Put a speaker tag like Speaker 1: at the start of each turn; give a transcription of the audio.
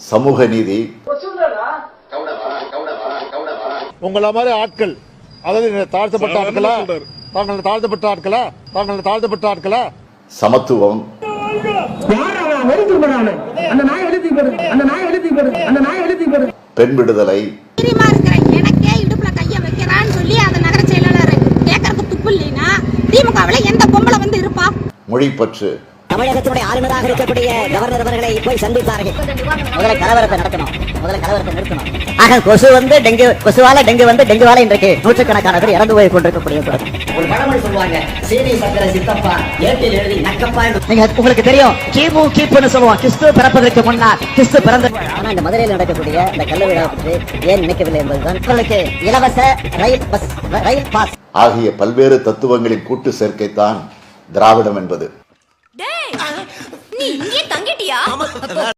Speaker 1: சமூக நீதி.
Speaker 2: உங்கள மாதிரி ஆட்கள், அதாவது தாழ்த்தப்பட்ட ஆட்களா,
Speaker 1: சமத்துவம், பெண் விடுதலை,
Speaker 3: எனக்கே இடுப்புல கைய வைக்கிறான்னு சொல்லி அந்த நகர செயலாளர் கேட்கறதுக்கு துப்பு இல்லைன்னா திமுகவுல எந்த பொம்பளை வந்து இருப்பா?
Speaker 1: மொழிப்பற்று.
Speaker 4: தமிழகத்தினுடைய ஆளுநராக இருக்கக்கூடிய கவர்னர் அவர்களை போய் சந்தித்தார்கள். முதல்ல கலவரத்தை நிறுத்தணும். ஆக கொசுவால டெங்கு வந்து டெங்குவால இன்றைக்கு நூற்றுக்கணக்கான பேர் இறந்து போய் கொண்டிருக்கக்கூடிய ஒரு பழமொழி சொல்லுவாங்க, சீனி சக்கர சித்தப்பா ஏட்டில் எழுதி நக்கப்பா. நீங்க உங்களுக்கு தெரியும், கிமுன்னு சொல்லுவோம், கிறிஸ்து பிறப்பதற்கு முன்னால், கிறிஸ்து பிறந்த. ஆனா இந்த மதுரையில் நடக்கக்கூடிய இந்த கள்ள விழா பற்றி ஏன் நினைக்கவில்லை என்பதுதான். உங்களுக்கு இலவச ரயில் பாஸ்
Speaker 1: ஆகிய பல்வேறு தத்துவங்களின் கூட்டு சேர்க்கைத்தான் திராவிடம் என்பது.
Speaker 3: நீ இங்கே தங்கிட்டியா?